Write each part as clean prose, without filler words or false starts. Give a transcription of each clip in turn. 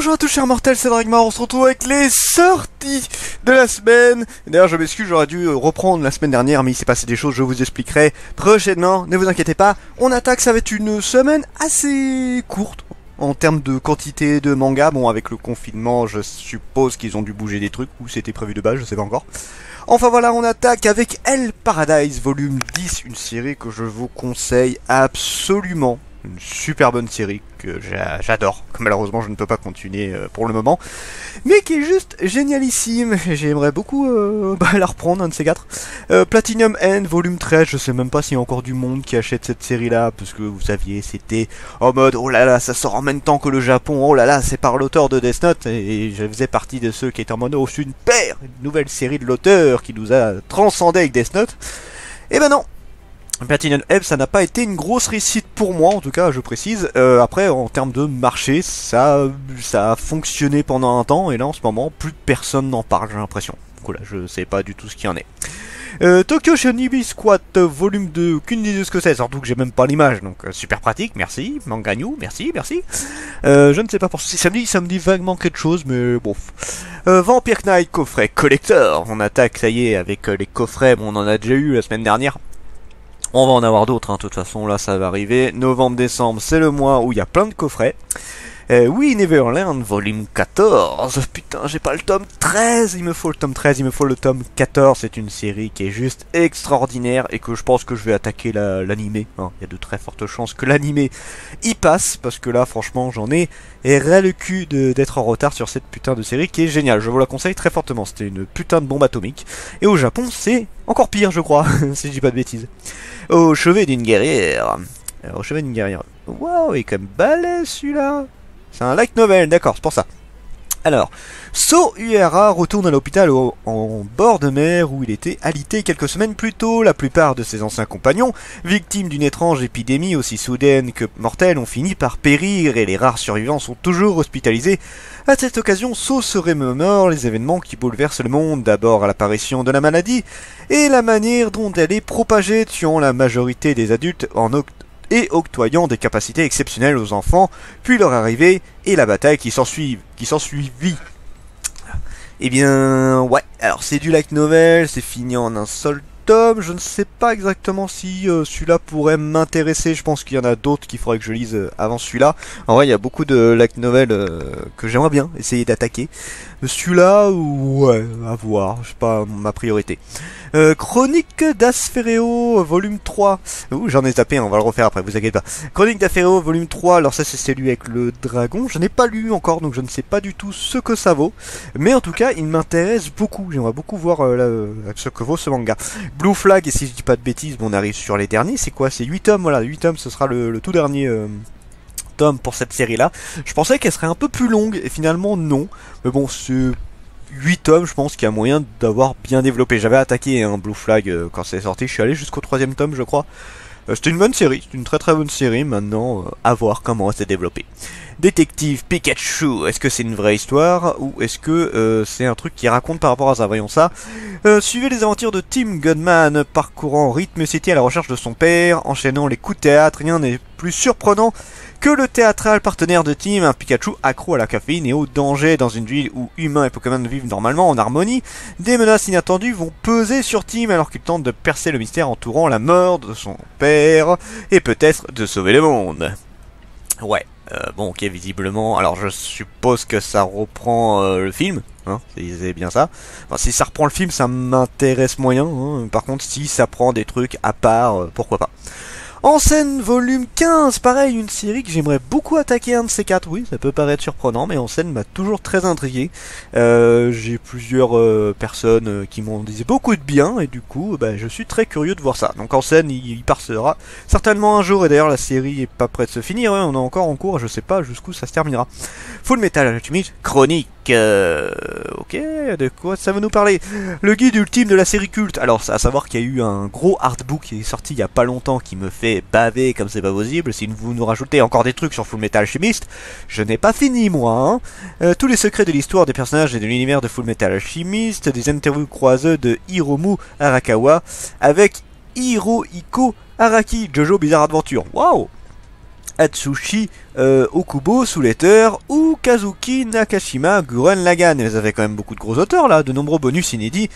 Bonjour à tous chers mortels, c'est Dragmar, on se retrouve avec les sorties de la semaine. D'ailleurs je m'excuse, j'aurais dû reprendre la semaine dernière, mais il s'est passé des choses, je vous expliquerai prochainement, ne vous inquiétez pas. On attaque, ça va être une semaine assez courte en termes de quantité de manga. Bon, avec le confinement, je suppose qu'ils ont dû bouger des trucs, ou c'était prévu de base, je sais pas encore. Enfin voilà, on attaque avec Hell Paradise volume 10, une série que je vous conseille absolument. Une super bonne série que j'adore, que malheureusement je ne peux pas continuer pour le moment, mais qui est juste génialissime. J'aimerais beaucoup la reprendre, un de ces quatre. Platinum End, volume 13, je sais même pas s'il y a encore du monde qui achète cette série là, parce que vous saviez, c'était en mode oh là là, ça sort en même temps que le Japon, oh là là, c'est par l'auteur de Death Note, et je faisais partie de ceux qui étaient en mode oh, c'est une nouvelle série de l'auteur qui nous a transcendé avec Death Note. Et ben non, Platinum End, ça n'a pas été une grosse réussite pour moi, en tout cas, je précise. Après, en termes de marché, ça a fonctionné pendant un temps, et là, en ce moment, plus personne n'en parle, j'ai l'impression. Donc là, je sais pas du tout ce qu'il y en est. Tokyo Shinibi Squat, volume 2, aucune idée de ce que c'est, surtout que j'ai même pas l'image, donc super pratique, merci. Manga New, merci. Je ne sais pas pour ça me dit vaguement quelque chose, mais bon. Vampire Knight, coffret collector, on attaque, ça y est, avec les coffrets, bon, on en a déjà eu la semaine dernière. On va en avoir d'autres, hein, de toute façon, là ça va arriver. Novembre-décembre, c'est le mois où il y a plein de coffrets. Oui, Neverland, volume 14. Putain, j'ai pas le tome 13, il me faut le tome 13, il me faut le tome 14. C'est une série qui est juste extraordinaire et que je pense que je vais attaquer l'animé. Hein. Il y a de très fortes chances que l'animé y passe, parce que là, franchement, j'en ai ras le cul d'être en retard sur cette putain de série qui est géniale. Je vous la conseille très fortement, c'était une putain de bombe atomique. Et au Japon, c'est encore pire, je crois, si je dis pas de bêtises. Au chevet d'une guerrière. Au chevet d'une guerrière. Waouh, il est quand même balèze celui-là. C'est un light novel, d'accord, c'est pour ça. Alors, So Uehara retourne à l'hôpital en bord de mer où il était alité quelques semaines plus tôt. La plupart de ses anciens compagnons, victimes d'une étrange épidémie aussi soudaine que mortelle, ont fini par périr et les rares survivants sont toujours hospitalisés. À cette occasion, So se remémore les événements qui bouleversent le monde, d'abord à l'apparition de la maladie et la manière dont elle est propagée, tuant la majorité des adultes et octroyant des capacités exceptionnelles aux enfants, puis leur arrivée et la bataille qui s'ensuivit. Eh bien, ouais, alors c'est du light novel, c'est fini en un seul tome, je ne sais pas exactement si celui-là pourrait m'intéresser, je pense qu'il y en a d'autres qu'il faudrait que je lise avant celui-là. En vrai, il y a beaucoup de light novel que j'aimerais bien essayer d'attaquer. Celui-là, ouais, à voir, c'est pas ma priorité. Chronique d'Asphéréo, volume 3. Ouh, j'en ai tapé, on va le refaire après, vous inquiétez pas. Chronique d'Asphéréo, volume 3, alors ça c'est celui avec le dragon. Je n'ai pas lu encore, donc je ne sais pas du tout ce que ça vaut. Mais en tout cas, il m'intéresse beaucoup. J'aimerais beaucoup voir ce que vaut ce manga. Blue Flag, et si je dis pas de bêtises, bon, on arrive sur les derniers. C'est quoi? C'est 8 tomes, voilà, 8 tomes, ce sera le tout dernier tome pour cette série-là. Je pensais qu'elle serait un peu plus longue, et finalement non. Mais bon, c'est 8 tomes, je pense qu'il y a moyen d'avoir bien développé. J'avais attaqué un Blue Flag quand c'est sorti, je suis allé jusqu'au 3ème tome, je crois. C'était une bonne série, c'est une très très bonne série. Maintenant, à voir comment elle s'est développée. Détective Pikachu, est-ce que c'est une vraie histoire ou est-ce que c'est un truc qui raconte par rapport à ça? Voyons ça. Suivez les aventures de Tim Gunman, parcourant Rhythm City à la recherche de son père, enchaînant les coups de théâtre. Rien n'est plus surprenant que le théâtral partenaire de Tim, un Pikachu accro à la caféine et au danger. Dans une ville où humains et Pokémon vivent normalement en harmonie, des menaces inattendues vont peser sur Tim alors qu'il tente de percer le mystère entourant la mort de son père et peut-être de sauver le monde. Ouais, bon ok, visiblement, alors je suppose que ça reprend le film, hein, c'est bien ça. Enfin, si ça reprend le film, ça m'intéresse moyen, hein. Par contre, si ça prend des trucs à part, pourquoi pas. En scène, volume 15, pareil, une série que j'aimerais beaucoup attaquer, un de ces quatre. Oui, ça peut paraître surprenant, mais En scène m'a toujours très intrigué. J'ai plusieurs personnes qui m'en disaient beaucoup de bien, et du coup, je suis très curieux de voir ça. Donc En scène, il passera certainement un jour, et d'ailleurs la série est pas près de se finir, hein, on est encore en cours, je sais pas jusqu'où ça se terminera. Full Metal Alchemist, chronique. Ok, de quoi ça veut nous parler? Le guide ultime de la série culte. Alors, à savoir qu'il y a eu un gros artbook qui est sorti il y a pas longtemps qui me fait baver comme c'est pas possible. Si vous nous rajoutez encore des trucs sur Full Metal Alchemist, je n'ai pas fini moi. Hein. Tous les secrets de l'histoire des personnages et de l'univers de Full Metal Alchemist, des interviews croisées de Hiromu Arakawa avec Hirohiko Araki, Jojo Bizarre Adventure. Waouh! Atsushi Okubo sous Letter ou Kazuki Nakashima Gurren Lagann. Et vous avez quand même beaucoup de gros auteurs là, de nombreux bonus inédits.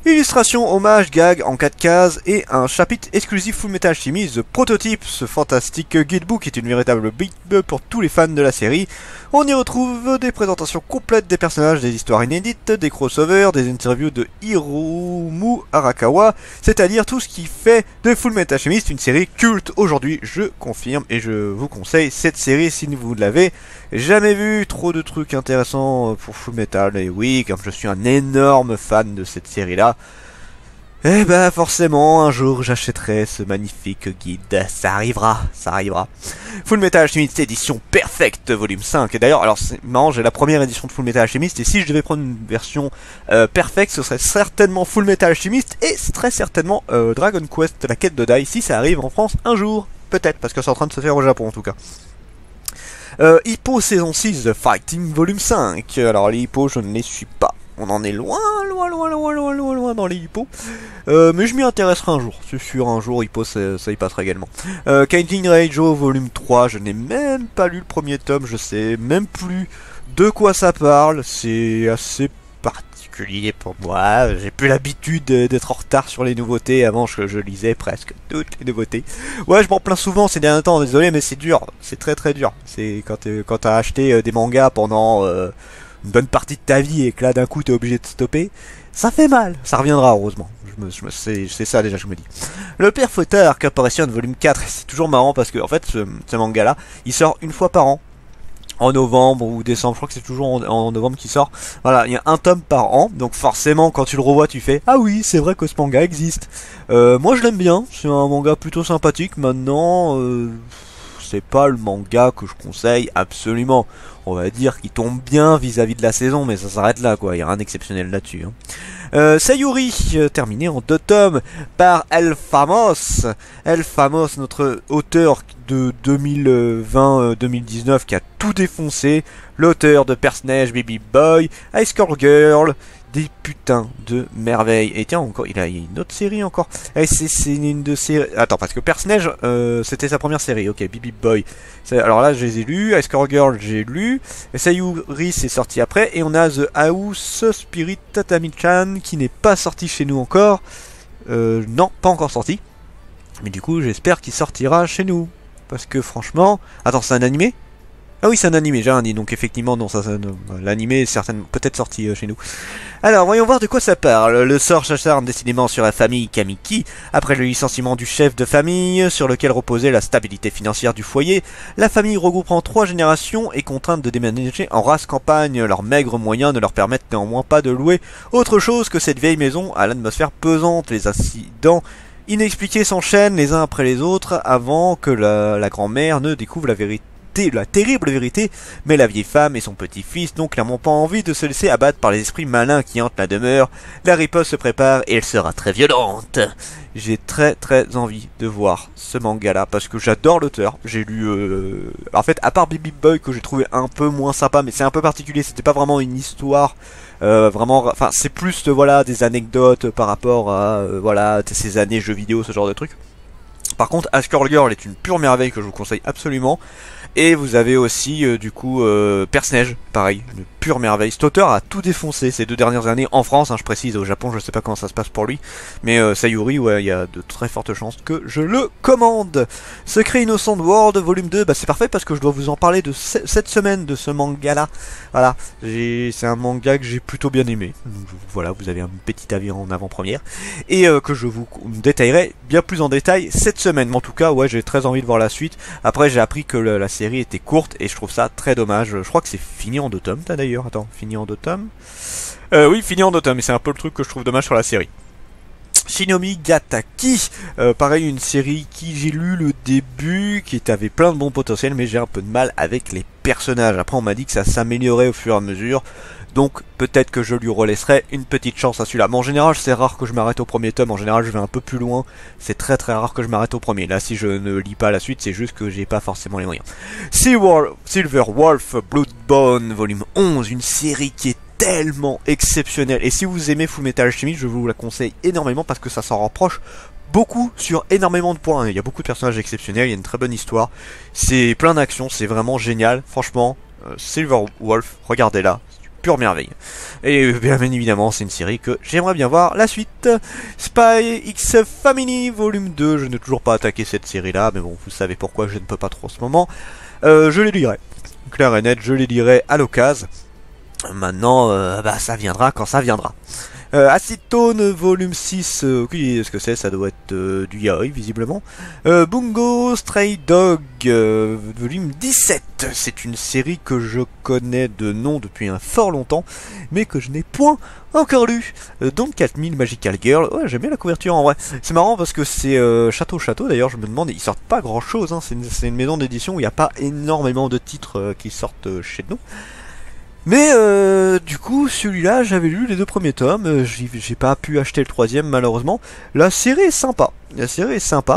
Illustration, hommage, gag en 4 cases et un chapitre exclusif Full Metal Alchemist The Prototype. Ce fantastique guidebook est une véritable bible pour tous les fans de la série. On y retrouve des présentations complètes des personnages, des histoires inédites, des crossovers, des interviews de Hiromu Arakawa, c'est-à-dire tout ce qui fait de Full Metal Alchemist une série culte. Aujourd'hui, je confirme et je vous conseille cette série si vous ne l'avez jamais vue. Trop de trucs intéressants pour Full Metal, et oui, comme je suis un énorme fan de cette série-là, eh ben forcément, un jour j'achèterai ce magnifique guide. Ça arrivera, ça arrivera. Full Metal Alchemist édition Perfect, volume 5. Et d'ailleurs, alors c'est marrant, j'ai la première édition de Full Metal Alchemist, et si je devais prendre une version Perfect, ce serait certainement Full Metal Alchemist, et très certainement Dragon Quest, la quête de Dai, si ça arrive en France un jour. Peut-être, parce que c'est en train de se faire au Japon en tout cas. Hippo saison 6, The Fighting volume 5. Alors les hippos, je ne les suis pas. On en est loin dans les hippos. Mais je m'y intéresserai un jour. C'est sûr, un jour, hippo, ça y passera également. Kaijin Reijo, volume 3. Je n'ai même pas lu le premier tome. Je sais même plus de quoi ça parle. C'est assez particulier pour moi. J'ai plus l'habitude d'être en retard sur les nouveautés. Avant, je lisais presque toutes les nouveautés. Ouais, je m'en plains souvent ces derniers temps. Désolé, mais c'est dur. C'est très très dur. C'est quand t'as acheté des mangas pendant une bonne partie de ta vie et que là d'un coup t'es obligé de stopper, ça fait mal. Ça reviendra heureusement. C'est ça déjà que je me dis. Le Père Fouettard Corporation volume 4, c'est toujours marrant parce que en fait ce manga là, il sort une fois par an. En novembre ou décembre, je crois que c'est toujours en novembre qu'il sort. Voilà, il y a un tome par an, donc forcément quand tu le revois tu fais ah oui, c'est vrai que ce manga existe. Moi je l'aime bien, c'est un manga plutôt sympathique. Maintenant c'est pas le manga que je conseille absolument. On va dire qu'il tombe bien vis-à-vis de la saison, mais ça s'arrête là quoi, il n'y a rien d'exceptionnel là-dessus. Sayuri, terminé en 2 tomes par El Famos. El Famos, notre auteur de 2020-2019 qui a tout défoncé. L'auteur de Personnage, Baby Boy, High Score Girl, des putains de merveilles. Et tiens, encore, il y a une autre série encore. C'est une de ces... Attends, parce que Personnage, c'était sa première série. Ok, Baby Boy. Alors là, je les ai lus. High Score Girl, j'ai lu. Sayuri, c'est sorti après. Et on a The House Spirit Tatami-chan, qui n'est pas sorti chez nous encore. Non, pas encore sorti. Mais du coup, j'espère qu'il sortira chez nous. Parce que franchement... Attends, c'est un animé ? Ah oui, c'est un animé, j'ai rien dit, donc effectivement, non, l'animé est certainement peut-être sorti chez nous. Alors, voyons voir de quoi ça parle. Le sort s'acharne décidément sur la famille Kamiki. Après le licenciement du chef de famille, sur lequel reposait la stabilité financière du foyer, la famille regroupant 3 générations est contrainte de déménager en race campagne. Leurs maigres moyens ne leur permettent néanmoins pas de louer autre chose que cette vieille maison à l'atmosphère pesante. Les incidents inexpliqués s'enchaînent les uns après les autres avant que la grand-mère ne découvre la terrible vérité, mais la vieille femme et son petit-fils n'ont clairement pas envie de se laisser abattre par les esprits malins qui hantent la demeure. La riposte se prépare et elle sera très violente. J'ai très envie de voir ce manga là parce que j'adore l'auteur. J'ai lu en fait, à part Baby Boy que j'ai trouvé un peu moins sympa, mais c'est un peu particulier, c'était pas vraiment une histoire vraiment, enfin c'est plus voilà des anecdotes par rapport à voilà ces années jeux vidéo, ce genre de trucs. Par contre, High Score Girl est une pure merveille que je vous conseille absolument. Et vous avez aussi du coup Personnage, pareil, une pure merveille. Cet auteur a tout défoncé ces 2 dernières années en France, hein, je précise. Au Japon je sais pas comment ça se passe pour lui, mais Sayuri, ouais, il y a de très fortes chances que je le commande. Secret Innocent World volume 2, bah c'est parfait parce que je dois vous en parler de cette semaine de ce manga là. Voilà, c'est un manga que j'ai plutôt bien aimé. Donc, voilà, vous avez un petit avis en avant-première et que je vous détaillerai bien plus en détail cette semaine. Mais en tout cas, ouais, j'ai très envie de voir la suite. Après, j'ai appris que la série était courte et je trouve ça très dommage. Je crois que c'est fini en 2 tomes, t'as d'ailleurs. Attends, fini en 2 tomes. Oui, fini en 2 tomes, et c'est un peu le truc que je trouve dommage sur la série. Shinomi Gataki, pareil, une série qui j'ai lu le début, qui avait plein de bons potentiels, mais j'ai un peu de mal avec les personnages. Après, on m'a dit que ça s'améliorait au fur et à mesure. Donc peut-être que je lui relaisserai une petite chance à celui-là. Mais en général, c'est rare que je m'arrête au premier tome. En général, je vais un peu plus loin. C'est très rare que je m'arrête au premier. Là, si je ne lis pas la suite, c'est juste que j'ai pas forcément les moyens. Silver Wolf Bloodbone, volume 11. Une série qui est tellement exceptionnelle. Et si vous aimez Full Metal Alchemist, je vous la conseille énormément parce que ça s'en rapproche beaucoup sur énormément de points. Il y a beaucoup de personnages exceptionnels, il y a une très bonne histoire. C'est plein d'actions, c'est vraiment génial. Franchement, Silver Wolf, regardez-la. Pure merveille. Et bien évidemment, c'est une série que j'aimerais bien voir la suite. Spy X Family volume 2. Je n'ai toujours pas attaqué cette série-là, mais bon, vous savez pourquoi je ne peux pas trop en ce moment. Je les lirai. Clair et net, je les lirai à l'occasion. Maintenant, bah ça viendra quand ça viendra. Acetone volume 6, aucune idée de ce que c'est, ça doit être du yaoi visiblement. Bungo Stray Dog volume 17, c'est une série que je connais de nom depuis un fort longtemps, mais que je n'ai point encore lu. Donc 4000 Magical Girl, ouais j'aime bien la couverture en vrai. C'est marrant parce que c'est Château d'ailleurs, je me demande, ils sortent pas grand chose, hein. C'est une maison d'édition où il n'y a pas énormément de titres qui sortent chez nous. Mais du coup, celui-là, j'avais lu les 2 premiers tomes, j'ai pas pu acheter le 3e malheureusement. La série est sympa,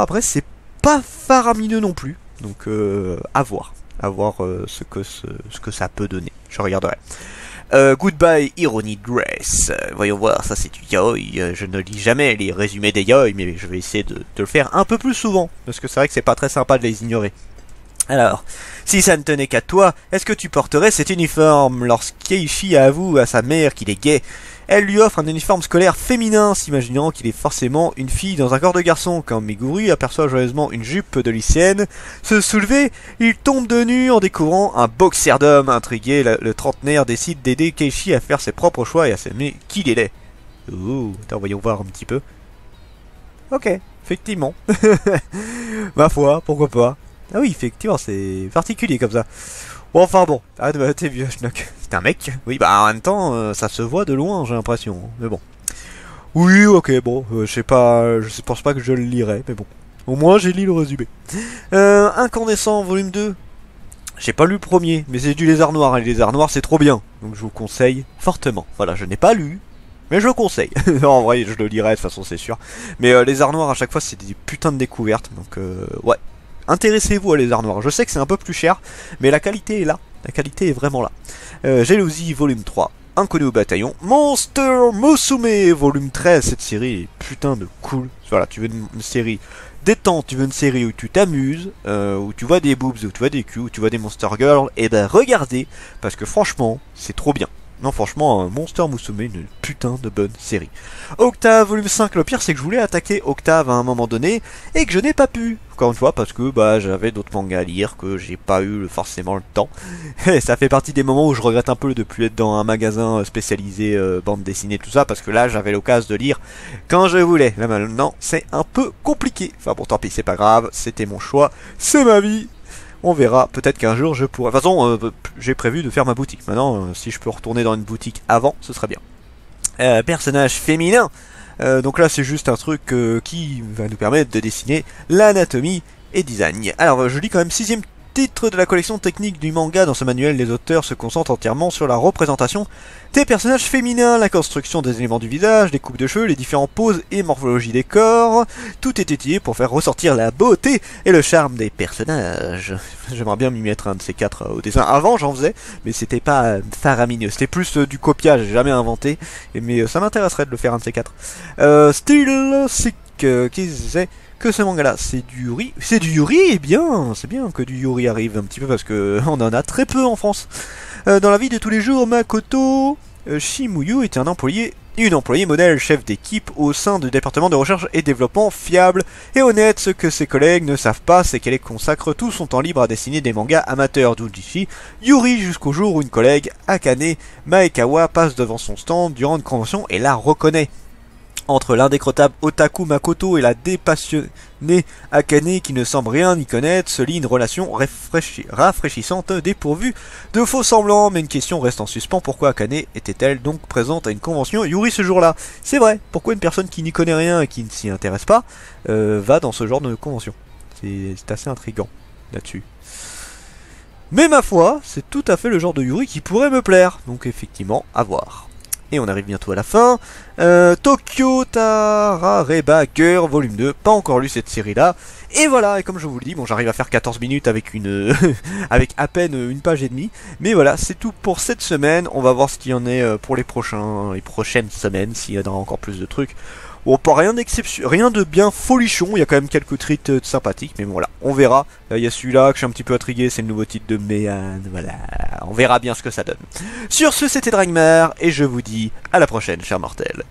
après c'est pas faramineux non plus, donc à voir ce que ça peut donner, je regarderai. Goodbye Irony Dress, voyons voir, ça c'est du yaoi, je ne lis jamais les résumés des yaoi, mais je vais essayer de le faire un peu plus souvent, parce que c'est vrai que c'est pas très sympa de les ignorer. Alors, si ça ne tenait qu'à toi, est-ce que tu porterais cet uniforme? Lorsqu'Eishi avoue à sa mère qu'il est gay, elle lui offre un uniforme scolaire féminin, s'imaginant qu'il est forcément une fille dans un corps de garçon. Quand Meguri aperçoit joyeusement une jupe de lycéenne se soulever, il tombe de nu en découvrant un boxer d'homme. Intrigué, le trentenaire décide d'aider Keishi à faire ses propres choix et à s'aimer qu'il est. Ouh, attends, voyons voir un petit peu. Ok, effectivement. Ma foi, pourquoi pas. Ah oui, effectivement, c'est particulier comme ça. Bon, enfin bon, arrête de m'arrêter, vieux schnock. C'est un mec. Oui, bah en même temps, ça se voit de loin, j'ai l'impression. Mais bon. Oui, ok, bon, je sais pas, je pense pas que je le lirai, mais bon. Au moins, j'ai lu le résumé. Incandescent, volume 2. J'ai pas lu le premier, mais c'est du lézard noir, et les lézards noirs, c'est trop bien. Donc je vous conseille fortement. Voilà, je n'ai pas lu, mais je le conseille. Non, en vrai, je le lirai, de toute façon, c'est sûr. Mais les arts noirs, à chaque fois, c'est des putains de découvertes, donc ouais. Intéressez-vous à les arts noirs. Je sais que c'est un peu plus cher, mais la qualité est là. La qualité est vraiment là. Jalousie, volume 3. Inconnu au bataillon. Monster Musume, volume 13. Cette série est putain de cool. Voilà, tu veux une série détente, tu veux une série où tu t'amuses, où tu vois des boobs, où tu vois des culs, où tu vois des Monster Girls, et ben regardez, parce que franchement, c'est trop bien. Non, franchement, Monster Musume, une putain de bonne série. Octave, volume 5, le pire c'est que je voulais attaquer Octave à un moment donné, et que je n'ai pas pu. Encore une fois, parce que bah j'avais d'autres mangas à lire, que j'ai pas eu forcément le temps. Et ça fait partie des moments où je regrette un peu de plus être dans un magasin spécialisé bande dessinée, tout ça, parce que là j'avais l'occasion de lire quand je voulais. Là maintenant, c'est un peu compliqué. Enfin bon, tant pis, c'est pas grave, c'était mon choix, c'est ma vie. On verra, peut-être qu'un jour je pourrai... De toute façon, j'ai prévu de faire ma boutique. Maintenant, si je peux retourner dans une boutique avant, ce serait bien. Personnage féminin. Donc là, c'est juste un truc qui va nous permettre de dessiner l'anatomie et design. Alors, je lis quand même 6e titre de la collection technique du manga. Dans ce manuel, les auteurs se concentrent entièrement sur la représentation des personnages féminins, la construction des éléments du visage, les coupes de cheveux, les différentes poses et morphologies des corps. Tout est étudié pour faire ressortir la beauté et le charme des personnages. J'aimerais bien m'y mettre un de ces 4 au dessin. Avant, j'en faisais, mais c'était pas faramineux. C'était plus du copiage, j'ai jamais inventé. Mais ça m'intéresserait de le faire un de ces 4. Still Sick, qui disait que ce manga là c'est du Yuri. C'est du Yuri, eh bien, c'est bien que du Yuri arrive un petit peu parce que on en a très peu en France. Dans la vie de tous les jours, Makoto Shimuyu est une employée modèle chef d'équipe au sein du département de recherche et développement fiable et honnête. Ce que ses collègues ne savent pas, c'est qu'elle consacre tout son temps libre à dessiner des mangas amateurs d'Ujishi Yuri jusqu'au jour où une collègue, Akane Maekawa, passe devant son stand durant une convention et la reconnaît. Entre l'indécrottable Otaku Makoto et la dépassionnée Akane qui ne semble rien y connaître, se lie une relation rafraîchissante dépourvue de faux semblants. Mais une question reste en suspens, pourquoi Akane était-elle donc présente à une convention Yuri ce jour-là? C'est vrai, pourquoi une personne qui n'y connaît rien et qui ne s'y intéresse pas va dans ce genre de convention? C'est assez intriguant là-dessus. Mais ma foi, c'est tout à fait le genre de Yuri qui pourrait me plaire, donc effectivement, à voir. et on arrive bientôt à la fin. Tokyo Tarareba Girl volume 2, pas encore lu cette série là. Et voilà, et comme je vous le dis, bon j'arrive à faire 14 minutes avec une avec à peine une page et demie. Mais voilà, c'est tout pour cette semaine. On va voir ce qu'il y en est pour les prochaines semaines, s'il y en aura encore plus de trucs. Bon, pas rien d'exception, rien de bien folichon, il y a quand même quelques treats sympathiques, mais bon, voilà, on verra. Il y a celui-là que je suis un petit peu intrigué, c'est le nouveau titre de Méan, voilà, on verra bien ce que ça donne. Sur ce, c'était Dragmar, et je vous dis à la prochaine, chers mortels.